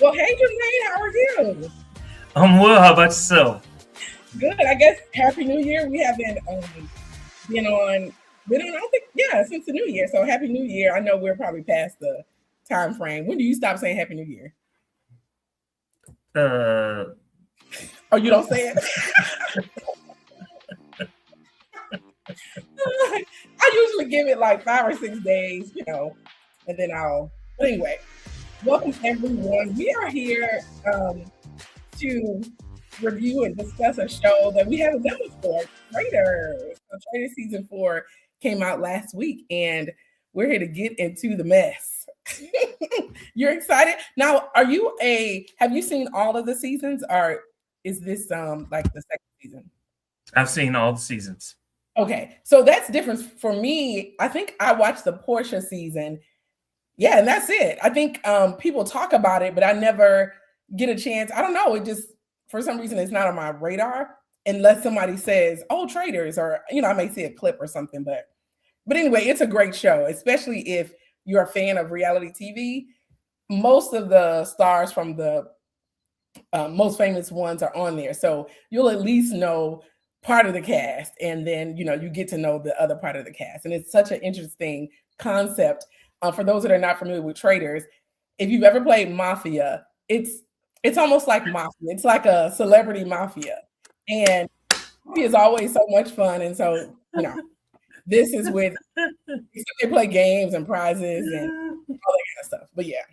Well, hey, Jermaine, how are you? I'm well. How about yourself? Good. I guess Happy New Year. We haven't been on, I don't think, yeah, since the New Year. So Happy New Year. I know we're probably past the time frame. When do you stop saying Happy New Year? Uh, Oh, you don't say it? I usually give it like 5 or 6 days, and then but anyway, welcome everyone. We are here to review and discuss a show that we haven't done before, Traitors. So Traitors season 4 came out last week, and we're here to get into the mess. You're excited? Now, have you seen all of the seasons, or is this like the second season? I've seen all the seasons. Okay, so that's different for me. I think I watched the Porsha season. Yeah, and that's it. I think people talk about it, but I never get a chance. I don't know. It just, for some reason, it's not on my radar unless somebody says, "Oh, Traitors," or I may see a clip or something. But anyway, it's a great show, especially if you're a fan of reality TV. Most of the stars from the most famous ones are on there, so you'll at least know part of the cast, and then you get to know the other part of the cast, and it's such an interesting concept. For those that are not familiar with Traitors, if you've ever played Mafia, it's almost like Mafia. It's like a celebrity mafia, and Mafia is always so much fun. And so this is with they play games and prizes and all that kind of stuff. But yeah,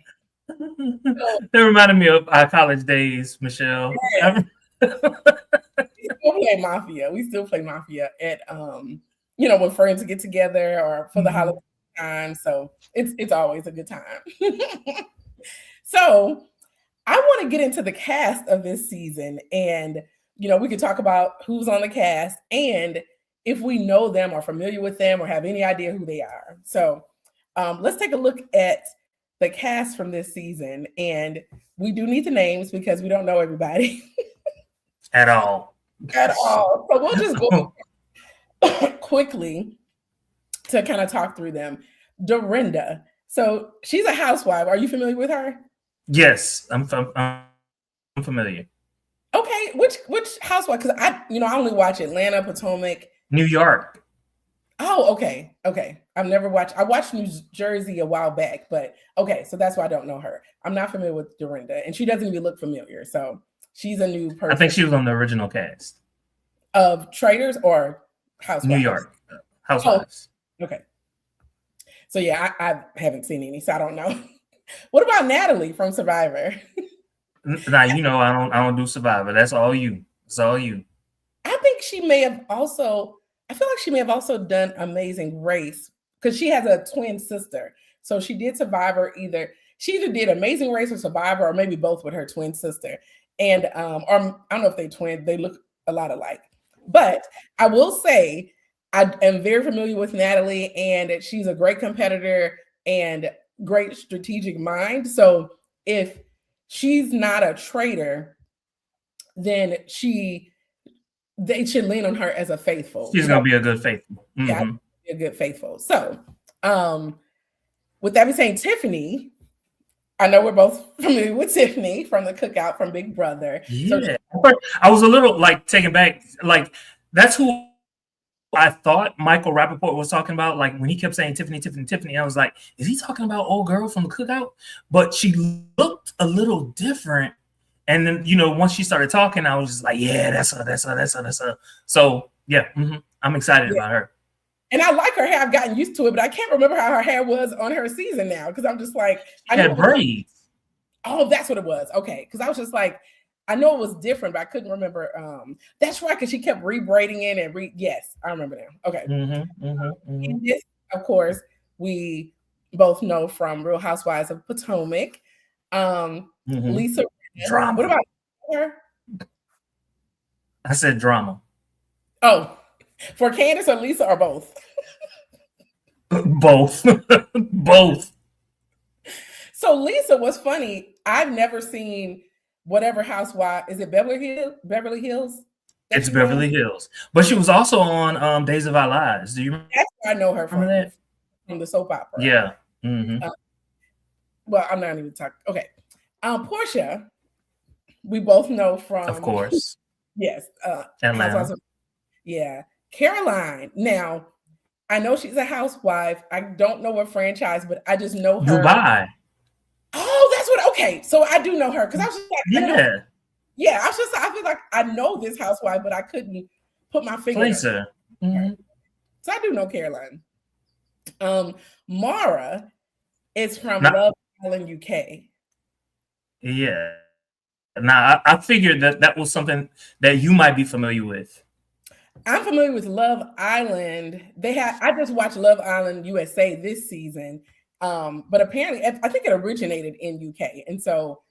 That reminded me of our college days, Michelle. yeah. We still play Mafia at when friends get together or for the holiday time. So it's always a good time. So I want to get into the cast of this season, and we could talk about who's on the cast and if we know them or familiar with them or have any idea who they are. So let's take a look at the cast from this season, and we do need the names because we don't know everybody At all. at all. So we'll just go quickly to kind of talk through them. Dorinda. So she's a housewife. Are you familiar with her? Yes, I'm familiar. Okay, which housewife? Because I only watch Atlanta, Potomac. New York. Oh, okay. I've never watched. I watched New Jersey a while back, but okay, so that's why I don't know her. I'm not familiar with Dorinda, and she doesn't even look familiar. So she's a new person. I think she was on the original cast Of Traitors or Housewives. New York Housewives. Oh, okay. So yeah, I haven't seen any, so I don't know. What about Natalie from Survivor? Now I don't do Survivor. That's all you. It's all you. I think she may have also. I feel like she may have also done Amazing Race because she has a twin sister. So she did Survivor she either did Amazing Race or Survivor, or maybe both with her twin sister. And or I don't know if they twin. They look a lot alike. But I will say I am very familiar with Natalie, and she's a great competitor and great strategic mind. So if she's not a traitor, then they should lean on her as a faithful. She's gonna be a good faithful. Yeah, a good faithful. So with that being said, Tiffany, I know we're both familiar with Tiffany from the Cookout from Big Brother. Yeah, so I was a little taken back. That's who I thought Michael Rappaport was talking about. Like when he kept saying Tiffany, I was like, is he talking about old girl from the Cookout? But she looked a little different. And then, once she started talking, I was just like, yeah, that's her. So yeah, I'm excited about her. And I like her hair. I've gotten used to it, but I can't remember how her hair was on her season now because I'm just like, I had braids. Oh, that's what it was. Okay, because I was just like, I know it was different, but I couldn't remember. That's right, because she kept rebraiding it and yes, I remember now. Okay. And this, of course, we both know from Real Housewives of Potomac. Lisa. Drama. What about her? I said drama. Oh, for Candace or Lisa or both? Both. Both. So Lisa was funny. I've never seen whatever housewife. Is it Beverly Hills? It's Beverly Hills. But she was also on Days of Our Lives. Do you remember? That's where I know her from that? From the soap opera. Yeah. Well, I'm not even talking. Okay. Porsha, we both know from, of course, yes, Atlanta. Yeah, Caroline. Now, I know she's a housewife. I don't know what franchise, but I just know her. Dubai. Oh, that's what. Okay, so I do know her because I was just like, Yeah. I was just. I feel like I know this housewife, but I couldn't put my finger on her. Mm-hmm. So I do know Caroline. Mara is from Love Island, UK. Yeah. Now I figured that was something that you might be familiar with. I'm familiar with Love Island. I just watched Love Island USA this season. But apparently I think it originated in UK. And so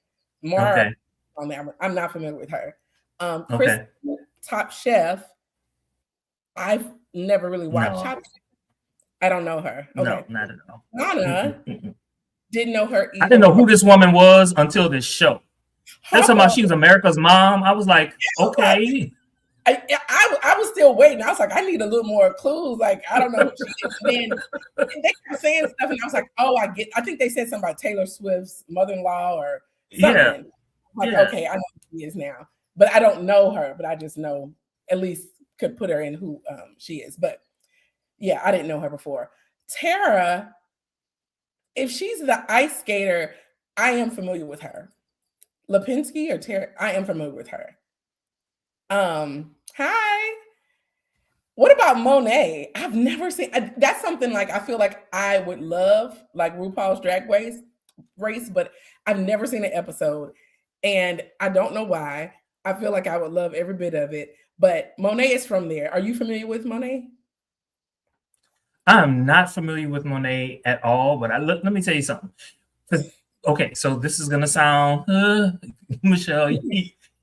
Mara on there, I'm not familiar with her. Chris, Top Chef. I've never really watched Top Chef. I don't know her. Okay. No, not at all. Donna didn't know her either. I didn't know who this woman was until this show. That's about she was America's mom. I was like, okay. I was still waiting. I was like, I need a little more clues. Like, I don't know who she is. And then they kept saying stuff, and I was like, oh, I think they said something about Taylor Swift's mother-in-law or something. Okay, I know who she is now. But I don't know her, but I just know, at least could put her in who she is. But yeah, I didn't know her before. Tara, if she's the ice skater, I am familiar with her. Lipinski or Tara, I am familiar with her. Hi. What about Monet? I've never seen. That's something like I feel like I would love, like RuPaul's Drag Race, but I've never seen an episode, and I don't know why. I feel like I would love every bit of it. But Monet is from there. Are you familiar with Monet? I'm not familiar with Monet at all, but let me tell you something. Okay, so this is gonna sound, Michelle.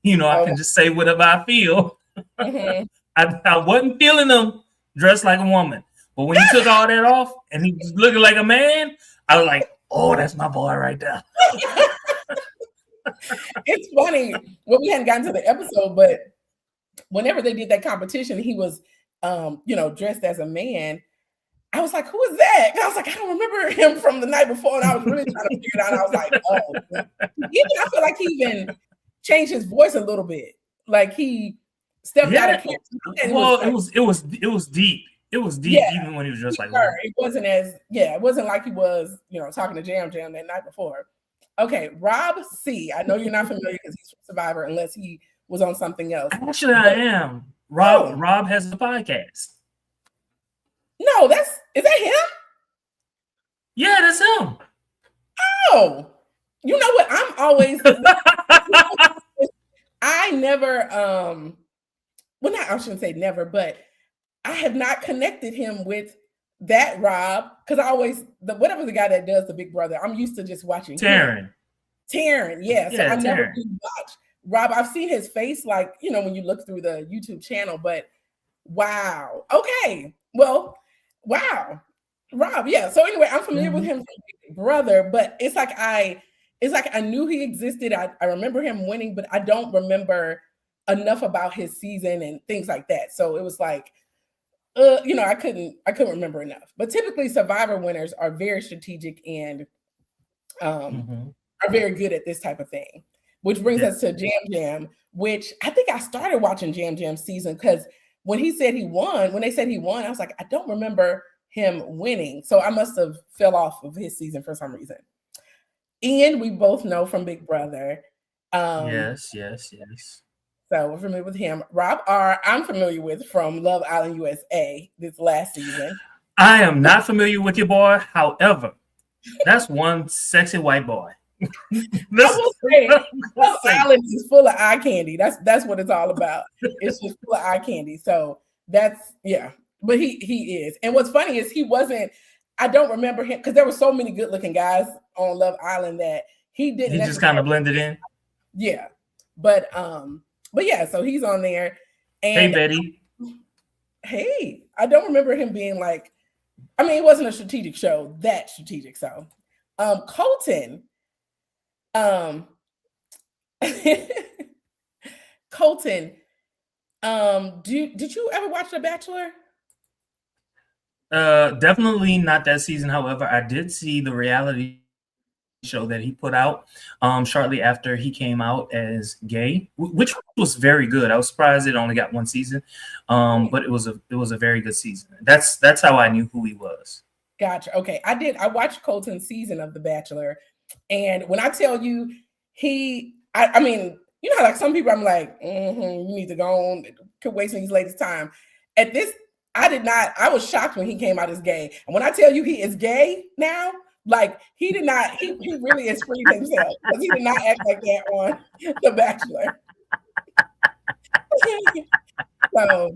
You know, I can just say whatever I feel. Mm-hmm. I wasn't feeling him dressed like a woman, but when he took all that off and he was looking like a man, I was like, "Oh, that's my boy right there." It's funny. Well, we hadn't gotten to the episode, but whenever they did that competition, he was, dressed as a man. I was like, "Who is that?" And I was like, "I don't remember him from the night before." And I was really trying to figure it out. And I was like, "Oh." I feel like he even changed his voice a little bit. Like he stepped out of character. Well, it was deep. It was deep even when he was just like that. It wasn't like he was, talking to Jam Jam that night before. Okay, Rob C. I know you're not familiar because he's from Survivor unless he was on something else. Actually, I am. Rob has a podcast. No, is that him? Yeah, that's him. Oh, you know what? I'm always I never I shouldn't say never, but I have not connected him with that Rob because I always whatever the guy that does the Big Brother, I'm used to just watching Taryn, yeah. So I never do watch Rob. I've seen his face like, when you look through the YouTube channel, but wow. Okay. Well, wow. Rob, yeah. So anyway, I'm familiar with him from Big Brother, but it's like I knew he existed. I remember him winning, but I don't remember enough about his season and things like that. So it was like, I couldn't remember enough. But typically Survivor winners are very strategic and are very good at this type of thing. Which brings us to Jam Jam, which I think I started watching Jam Jam season because when they said he won, I was like, I don't remember him winning. So I must have fell off of his season for some reason. Ian, we both know from Big Brother. Yes. So we're familiar with him. Rob R, I'm familiar with from Love Island USA this last season. I am not familiar with your boy. However, that's one sexy white boy. Love Island is full of eye candy. That's what it's all about. It's just full of eye candy. So that's, yeah. But he is. And what's funny is I don't remember him because there were so many good looking guys on Love Island that he didn't. He just kind of blended in. Yeah. But yeah, so he's on there. And hey, Betty. Hey, I don't remember him being like, it wasn't a strategic show, that strategic. So Colton. Colton, did you ever watch The Bachelor? Definitely not that season. However, I did see the reality show that he put out shortly after he came out as gay, which was very good. I was surprised it only got one season, but it was a very good season. That's how I knew who he was. Gotcha. Okay, I watched Colton's season of The Bachelor, and when I tell you, I mean, you know how like some people I'm like, you need to go on, could wasting these ladies' time. At this, I was shocked when he came out as gay. And when I tell you he is gay now, like he really is freed himself because he did not act like that on The Bachelor. So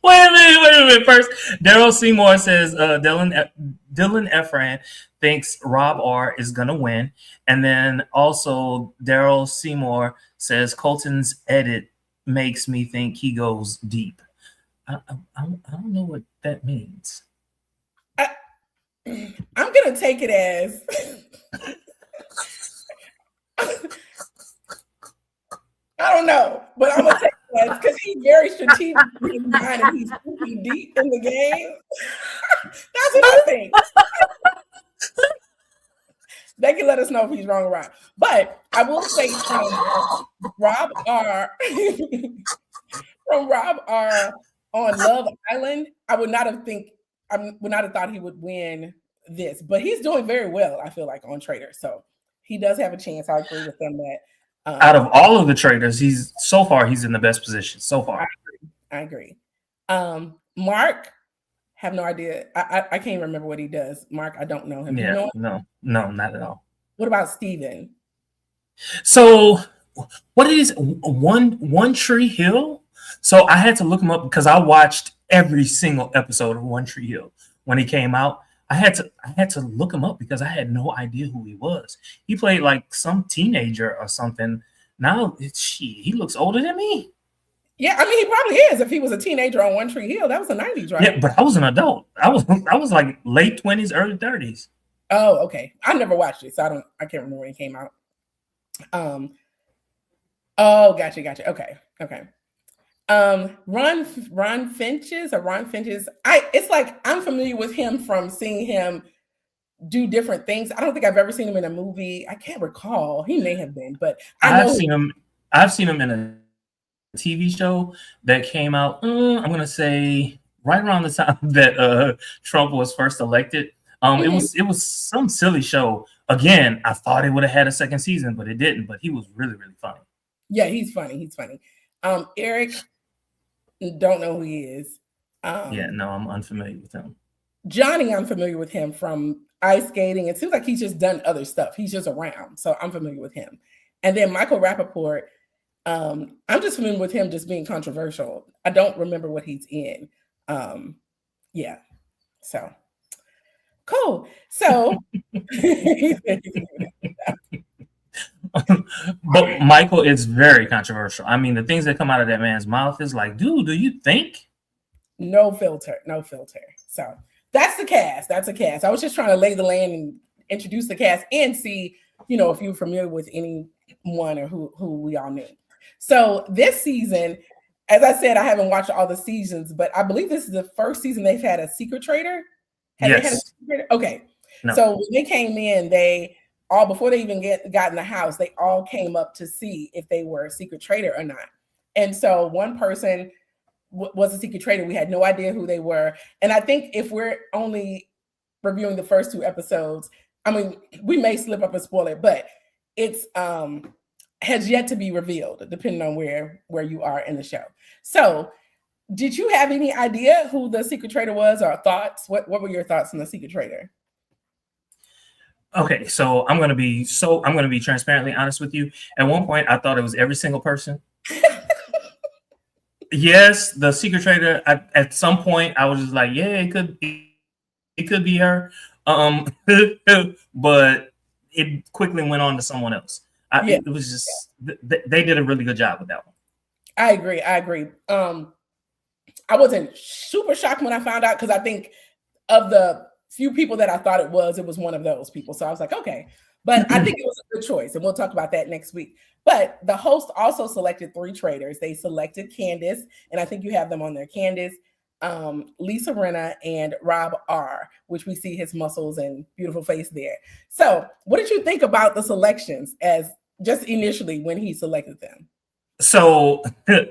wait a minute. First, Daryl Seymour says Dylan Efran thinks Rob R is gonna win, and then also Daryl Seymour says Colton's edit makes me think he goes deep. I don't know what that means. I'm gonna take it as I don't know, but I'm gonna take it as because he's very strategic in mind and he's looking deep in the game. That's what I think. They can let us know if he's wrong or right. But I will say Rob R from Rob R on Love Island, I would not have thought he would win this, but he's doing very well, I feel like, on Traitors. So he does have a chance. I agree with them that out of all of the Traitors, he's in the best position so far. I agree. Mark, have no idea. I can't remember what he does. Mark, I don't know him. Yeah, you know no, not at all. What about Steven? So what is One Tree Hill? So I had to look him up because I watched every single episode of One Tree Hill when he came out. I had to look him up because I had no idea who he was. He played like some teenager or something. Now he looks older than me. Yeah, I mean he probably is. If he was a teenager on One Tree Hill, that was the 90s, right? Yeah, but I was an adult. I was like late 20s, early 30s. Oh, okay. I never watched it, so I can't remember when it came out. Oh, gotcha. Okay. Ron Finches. It's like I'm familiar with him from seeing him do different things. I don't think I've ever seen him in a movie. I can't recall. He may have been, but I've seen him in a TV show that came out, I'm gonna say right around the time that Trump was first elected. It was some silly show. Again, I thought it would have had a second season, but it didn't. But he was really, really funny. Yeah, he's funny. Eric, don't know who he is. Yeah, no, I'm unfamiliar with him. Johnny, I'm familiar with him from ice skating. It seems like he's just done other stuff. He's just around, so I'm familiar with him. And then Michael Rappaport, I'm just familiar with him just being controversial. I don't remember what he's in. Yeah, so cool. So, but Michael is very controversial. I mean, the things that come out of that man's mouth is like, dude, do you think? No filter. So that's the cast. I was just trying to lay the land and introduce the cast and see, if you're familiar with anyone or who we all knew. So this season, as I said, I haven't watched all the seasons, but I believe this is the first season they've had a secret traitor. Yes. Okay. No. So when they came in, before they even got in the house, they all came up to see if they were a secret traitor or not. And so one person was a secret traitor. We had no idea who they were. And I think if we're only reviewing the first two episodes, I mean, we may slip up and spoil it, but it's has yet to be revealed, depending on where you are in the show. So did you have any idea who the secret traitor was or thoughts? What were your thoughts on the secret traitor? Okay, so I'm gonna be transparently honest with you. At one point, I thought it was every single person. Yes, the secret traitor. At some point, I was just like, yeah, it could be her. But it quickly went on to someone else. It was just they did a really good job with that one. I agree. I wasn't super shocked when I found out because I think of the few people that I thought it was one of those people. So I was like, okay. But I think it was a good choice, and we'll talk about that next week. But the host also selected 3 traitors. They selected Candace, and I think you have them on there. Candace, Lisa Rinna and Rob R, which we see his muscles and beautiful face there. So what did you think about the selections as just initially when he selected them? So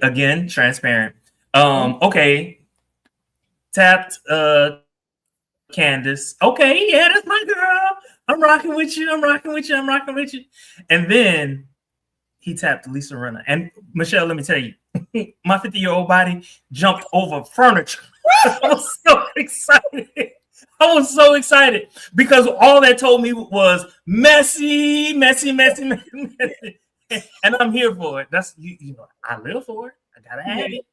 again, transparent. Okay. Tapped Candace. Okay, yeah, that's my girl. I'm rocking with you. I'm rocking with you. I'm rocking with you. And then he tapped Lisa Rinna. And Michelle, let me tell you, my 50-year-old body jumped over furniture. I was so excited. I was so excited because all that told me was messy, messy, messy, messy, messy. And I'm here for it. That's you know, I live for it. I gotta have it.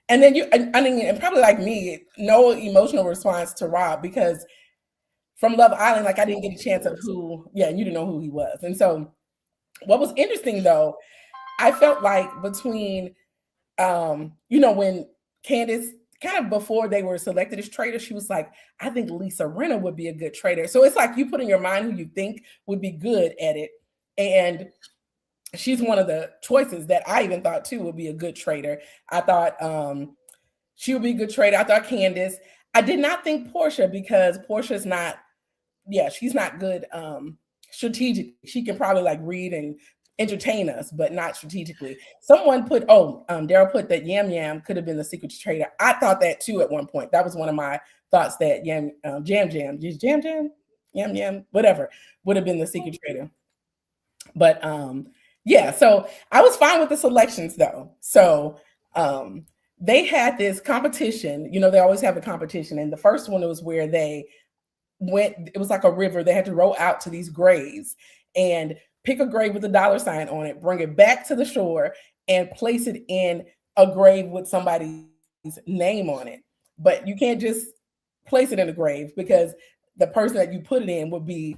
And then I mean, and probably like me, no emotional response to Rob because from Love Island, like I didn't get a chance of you didn't know who he was. And so what was interesting though, I felt like between, when Candace, kind of before they were selected as traitor, she was like, I think Lisa Rinna would be a good traitor. So it's like you put in your mind who you think would be good at it. And she's one of the choices that I even thought too would be a good traitor. I thought she would be a good traitor. I thought Candace. I did not think Porsha because Portia's not, she's not good strategic. She can probably like read and entertain us, but not strategically. Someone put, Daryl put that Yam Yam could have been the secret traitor. I thought that too at one point. That was one of my thoughts that Yam Yam, whatever, would have been the secret traitor. But so I was fine with the selections though. So they had this competition, they always have a competition. And the first one was where they went, it was like a river. They had to row out to these graves and pick a grave with a $sign on it, bring it back to the shore and place it in a grave with somebody's name on it. But you can't just place it in a grave because the person that you put it in would be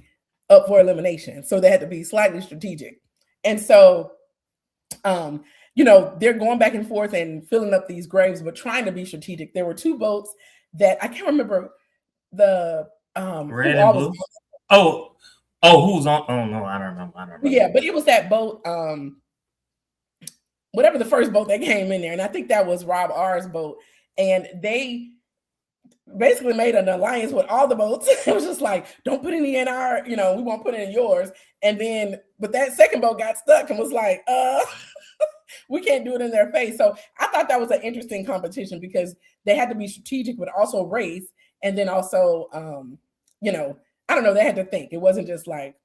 up for elimination. So they had to be slightly strategic. And so, they're going back and forth and filling up these graves, but trying to be strategic. There were two boats that I can't remember the red and blue. Who's on? Oh no, I don't remember. Yeah, but it was that boat, whatever the first boat that came in there, and I think that was Rob R's boat, and they basically made an alliance with all the boats. It was just like, don't put any in our, we won't put it in yours. And then, but that second boat got stuck and was like, we can't do it in their face. So I thought that was an interesting competition because they had to be strategic, but also race. And then also, I don't know, they had to think. It wasn't just like,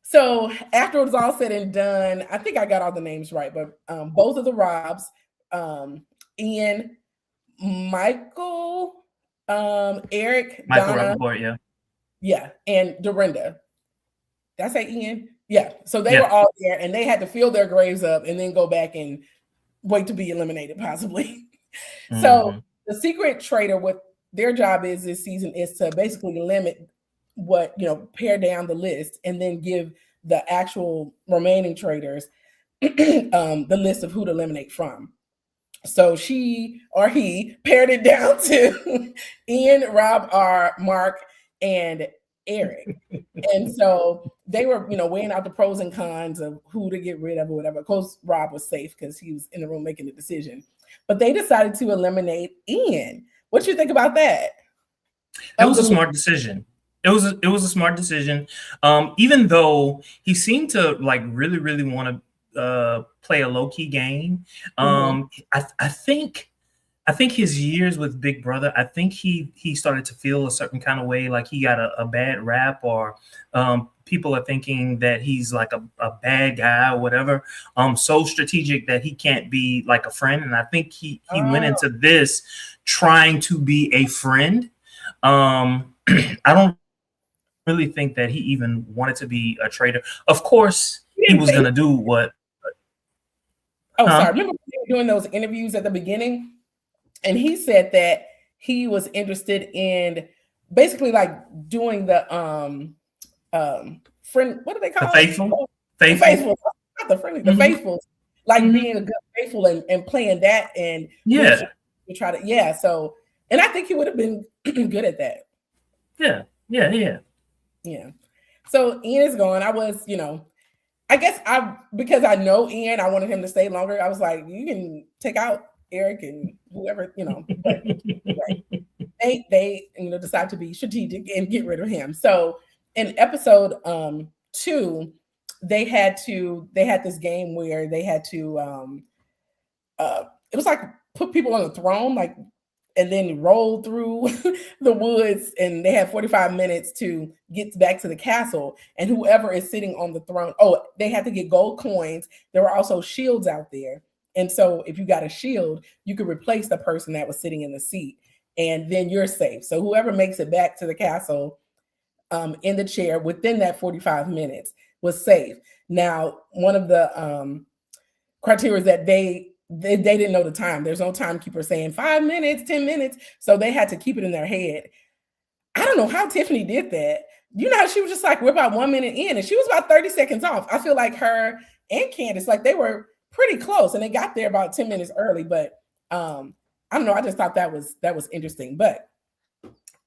So after it was all said and done, I think I got all the names right, but both of the Robs, Ian, Michael, Eric, Donna, and Dorinda. Did I say Ian? Yeah. So they were all there, and they had to fill their graves up and then go back and wait to be eliminated, possibly. Mm-hmm. So the secret traitor, what their job is this season is to basically limit what, pare down the list and then give the actual remaining traitors the list of who to eliminate from. So she or he pared it down to Ian, Rob R, Mark, and Eric. And so they were, weighing out the pros and cons of who to get rid of or whatever. Of course, Rob was safe because he was in the room making the decision. But they decided to eliminate Ian. What do you think about that? It was a smart decision. It was a smart decision. Even though he seemed to like really, really want to play a low-key game. I think his years with Big Brother, I think he started to feel a certain kind of way, like he got a bad rap, or people are thinking that he's like a bad guy or whatever. So strategic that he can't be like a friend. And I think he went into this trying to be a friend. I don't really think that he even wanted to be a traitor. Of course, he was going to do what. Sorry. Remember doing those interviews at the beginning? And he said that he was interested in basically like doing the friend. What do they call it? Faithful. Not the friendly. The faithful. Like being a good faithful and playing that and to try to So, and I think he would have been good at that. Yeah. So Ian is gone. I was, I guess because I know Ian, I wanted him to stay longer. I was like, you can take out Eric and whoever, but right. They decide to be strategic and get rid of him. So in episode 2, they had this game where they had to it was like put people on the throne, like, and then roll through the woods, and they had 45 minutes to get back to the castle, and whoever is sitting on the throne, they had to get gold coins. There were also shields out there, and so if you got a shield, you could replace the person that was sitting in the seat, and then you're safe. So whoever makes it back to the castle in the chair within that 45 minutes was safe. Now, one of the criteria that they didn't know the time. There's no timekeeper saying 5 minutes, 10 minutes. So they had to keep it in their head. I don't know how Tiffany did that. You know how she was just like, we're about 1 minute in, and she was about 30 seconds off. I feel like her and Candace, like, they were pretty close, and they got there about 10 minutes early. But I don't know. I just thought that was interesting. But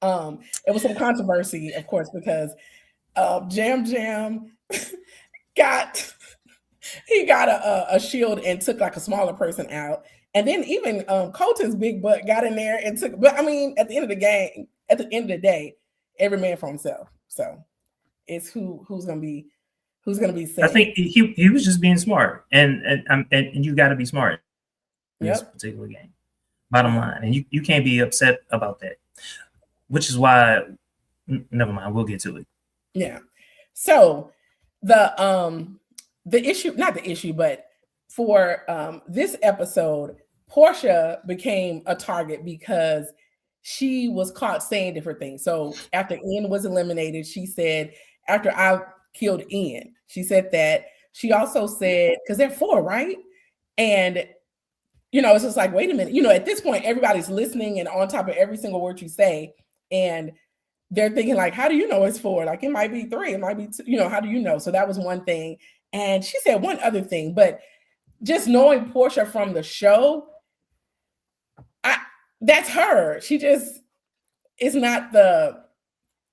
it was some controversy, of course, because Jam got a shield and took like a smaller person out, and then even Colton's big butt got in there and took. But I mean, at the end of the day, every man for himself. So it's who's gonna be safe. I think he was just being smart, and you got to be smart in this particular game. Bottom line, and you can't be upset about that, which is why. Never mind, we'll get to it. Yeah. So the issue, not the issue, but for this episode, Porsha became a target because she was caught saying different things. So after Ian was eliminated, she said, after I killed Ian, she said that. She also said, because they're 4, right? And, it's just like, wait a minute. At this point, everybody's listening and on top of every single word you say. And they're thinking like, how do you know it's 4? Like, it might be 3, it might be 2, how do you know? So that was one thing. And she said one other thing, but just knowing Porsha from the show, that's her. She just is not the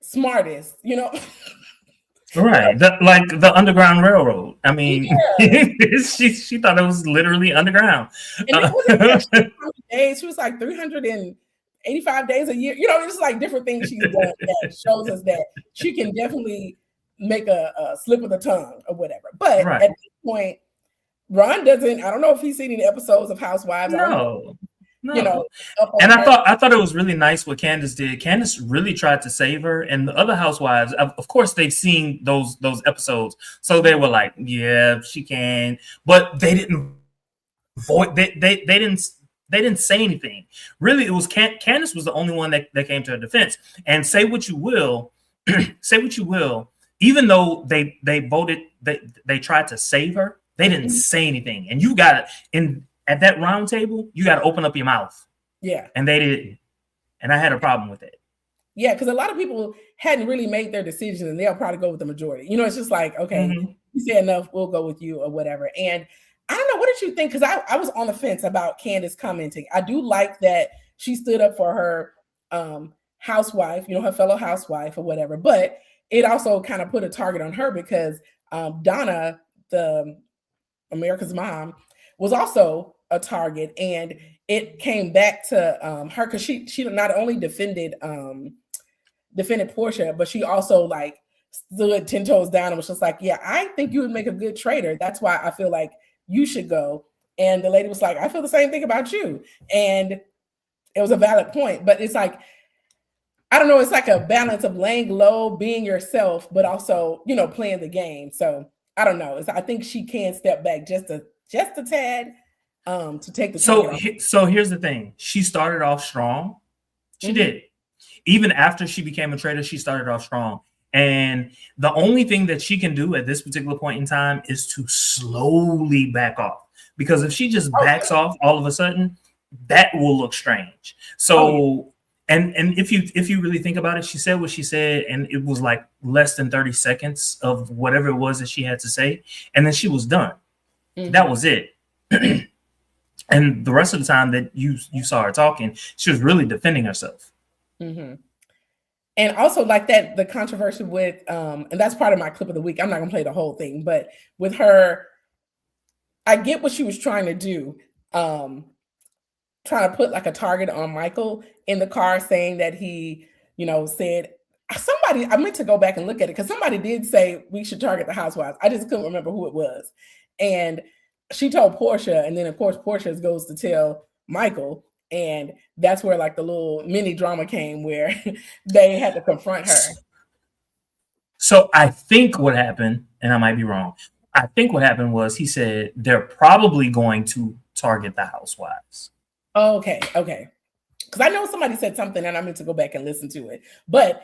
smartest, Right, like the Underground Railroad. I mean, she thought it was literally underground. And it wasn't days. She was like 385 days a year. It's like different things she's done that shows us that she can definitely make a slip of the tongue or whatever. But at this point, Ron doesn't. I don't know if he's seen any episodes of Housewives. No. And I thought it was really nice what Candace did. Candace really tried to save her, and the other housewives, of course, they've seen those episodes, so they were like, "Yeah, she can," but they didn't. They didn't say anything. Really, it was Candace was the only one that came to her defense. And say what you will, even though they voted, they tried to save her, they didn't say anything. And you got it at that round table, you got to open up your mouth. Yeah. And they didn't. And I had a problem with it. Yeah, because a lot of people hadn't really made their decision, and they'll probably go with the majority. It's just like, okay, you say enough, we'll go with you or whatever. And I don't know, what did you think? Because I was on the fence about Candace commenting. I do like that she stood up for her housewife, her fellow housewife or whatever. But it also kind of put a target on her because Donna, the America's Mom, was also a target, and it came back to her because she not only defended Porsha, but she also like stood 10 toes down and was just like, yeah, I think you would make a good traitor. That's why I feel like you should go. And the lady was like, I feel the same thing about you. And it was a valid point, but it's like, I don't know, it's like a balance of laying low, being yourself, but also, playing the game. So I don't know. I think she can step back just a tad to take the So here's the thing. She started off strong. She did. Even after she became a traitor, she started off strong. And the only thing that she can do at this particular point in time is to slowly back off. Because if she just backs off all of a sudden, that will look strange. So, and if you really think about it, she said what she said, and it was like less than 30 seconds of whatever it was that she had to say. And then she was done. That was it. And the rest of the time that you saw her talking, she was really defending herself. And And also like that, the controversy with, and that's part of my clip of the week. I'm not gonna play the whole thing, but with her, I get what she was trying to do. Trying to put like a target on Michael in the car, saying that he, said somebody. I meant to go back and look at it because somebody did say we should target the housewives. I just couldn't remember who it was. And she told Porsha, and then of course Porsha goes to tell Michael, and that's where like the little mini drama came where they had to confront her. So I think what happened, and I might be wrong, I think what happened was he said they're probably going to target the housewives. Okay. Because I know somebody said something and I meant to go back and listen to it. But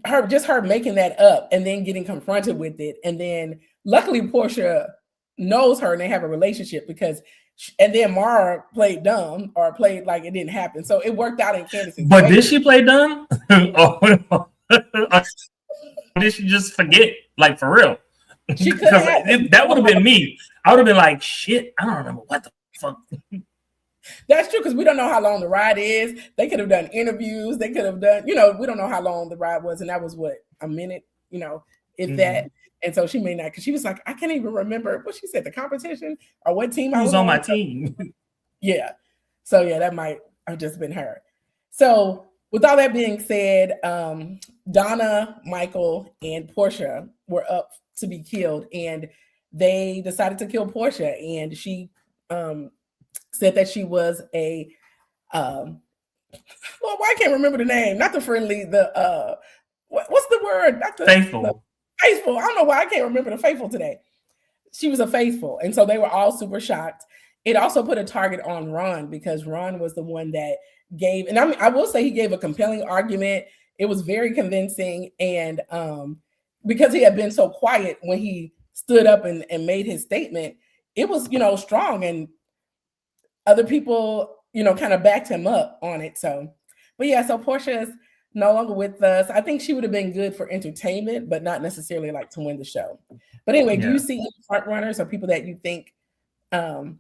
her making that up and then getting confronted with it. And then luckily Porsha knows her and they have a relationship and then Mara played dumb or played like it didn't happen. So it worked out in Candace's But did she play dumb? Or did she just forget? Like for real? She could have. That would have been me. I would have been like, shit, I don't remember what the fuck. That's true, because we don't know how long the ride is. They could have done interviews. They could have done, we don't know how long the ride was. And that was what, a minute, if that. And so she may not, because she was like, I can't even remember what she said, the competition or what team I was on my team. Yeah. So yeah, that might have just been her. So with all that being said, Donna, Michael, and Porsha were up to be killed, and they decided to kill Porsha, and she said that she was a well, I can't remember the name. Not the friendly, the what's the word? Not the faithful. Faithful. I don't know why I can't remember the faithful today. She was a faithful, and so they were all super shocked. It also put a target on Ron because Ron was the one that gave, and I will say he gave a compelling argument. It was very convincing, and because he had been so quiet when he stood up and made his statement, it was strong, and other people kind of backed him up on it. So, but yeah, so Porsha is no longer with us. I think she would have been good for entertainment, but not necessarily like to win the show. But anyway, do you see any front runners or people that you think can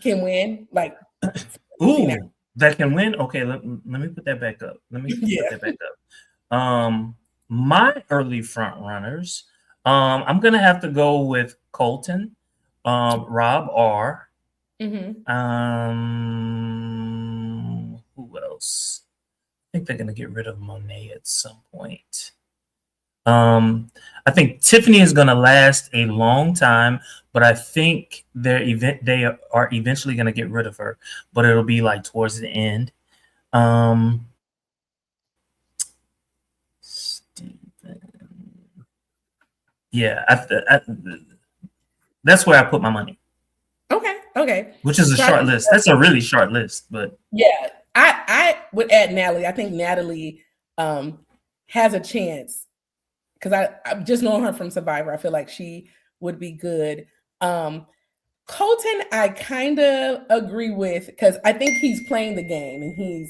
win? Like, that can win. Okay, let me put that back up. Let me put that back up. My early front runners, I'm gonna have to go with Colton, Rob R. Mm-hmm. Who else? I think they're gonna get rid of Monet at some point. I think Tiffany is gonna last a long time, but I think they are eventually gonna get rid of her, but it'll be like towards the end. Yeah, that's where I put my money. Okay. Which is a short list. That's a really short list, but yeah, I would add Natalie. I think Natalie has a chance because I've just known her from Survivor. I feel like she would be good. Colton, I kind of agree with because I think he's playing the game and he's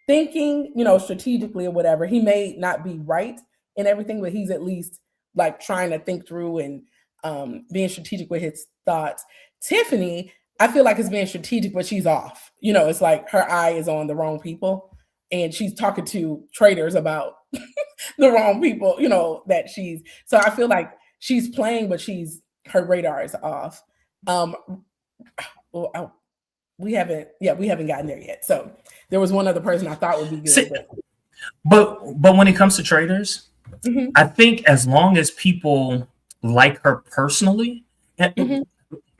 thinking, strategically or whatever. He may not be right in everything, but he's at least like trying to think through and being strategic with his thoughts. Tiffany, I feel like is being strategic, but she's off. It's like her eye is on the wrong people and she's talking to traitors about the wrong people, so I feel like she's playing, but her radar is off. We haven't gotten there yet. So there was one other person I thought would be good. But when it comes to traitors, mm-hmm. I think as long as people like her personally, mm-hmm.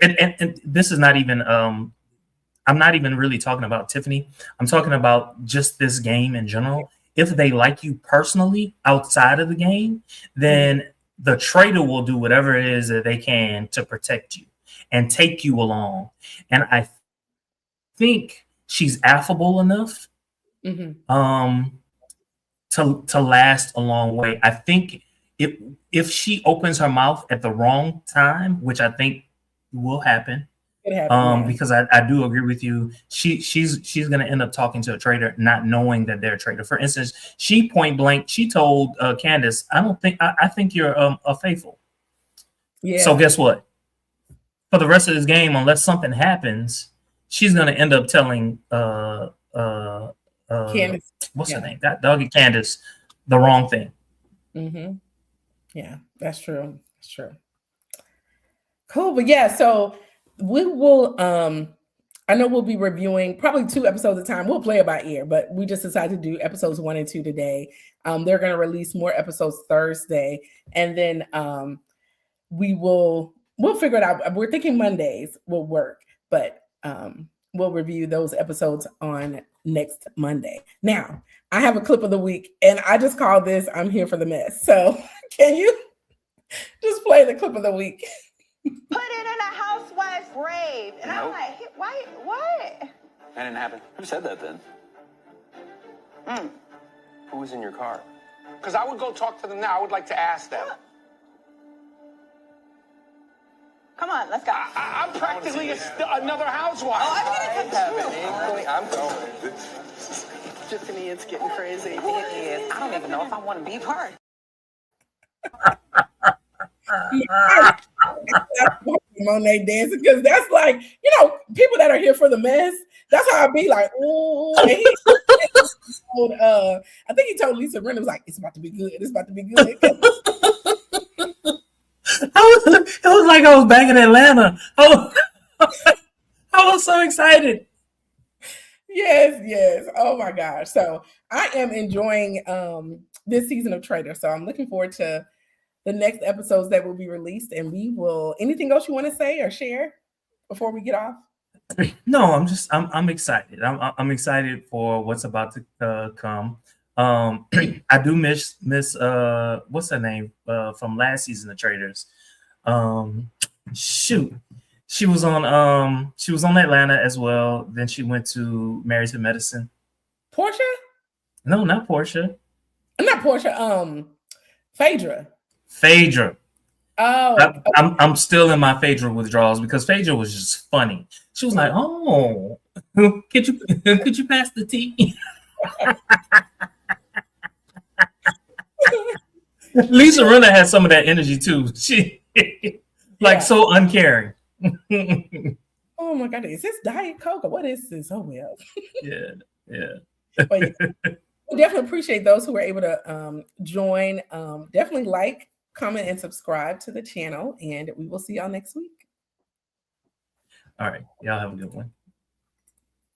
and this is not even I'm not even really talking about Tiffany. I'm talking about just this game in general. If they like you personally outside of the game, then mm-hmm. the traitor will do whatever it is that they can to protect you and take you along. And I think she's affable enough mm-hmm. To last a long way. I think if she opens her mouth at the wrong time, which I think will happen, because I do agree with you, she's going to end up talking to a traitor, not knowing that they're a traitor. For instance, she point blank, she told Candace, I think you're a faithful. Yeah. So guess what? For the rest of this game, unless something happens, she's going to end up telling Candace. What's her name? That doggy Candace. the wrong thing. Mm-hmm. Yeah, that's true. That's true. Cool. But yeah, so we will I know we'll be reviewing probably 2 episodes at a time. We'll play it by ear, but we just decided to do episodes 1 and 2 today. They're going to release more episodes Thursday, and then we'll figure it out. We're thinking Mondays will work, but we'll review those episodes on next Monday. Now, I have a clip of the week, and I just call this "I'm Here for the Mess." So, can you just play the clip of the week? Put it in a housewife's grave. And I'm like, why? What? That didn't happen. Who said that then? Who was in your car? Because I would go talk to them now. I would like to ask them. Come on, let's go. I'm practically another housewife. Oh, I mean, it's I'm going. Tiffany, it's getting crazy. It is. I don't even know if I want to be part. Monet dancing, because that's like, people that are here for the mess. That's how I be like, ooh. I think he told Lisa Rinna, was like, it's about to be good. It's about to be good. It was like I was back in Atlanta. I was so excited. Yes. Oh my gosh. So I am enjoying this season of Traitors. So I'm looking forward to the next episodes that will be released, and we will. Anything else you want to say or share before we get off? No, I'm excited. I'm excited for what's about to come. I do miss what's her name from last season of Traitors. She was on Atlanta as well. Then she went to Married to Medicine. Porsha? No, not Porsha. Not Porsha. Phaedra. Oh, I'm still in my Phaedra withdrawals because Phaedra was just funny. She was like, "Oh, could you pass the tea?" Lisa Rinna had some of that energy too. She so uncaring. Oh my God, is this Diet Coke or what is this? Oh well. Yeah. But we definitely appreciate those who were able to join. Definitely like, comment, and subscribe to the channel, and we will see y'all next week. All right. Y'all have a good one.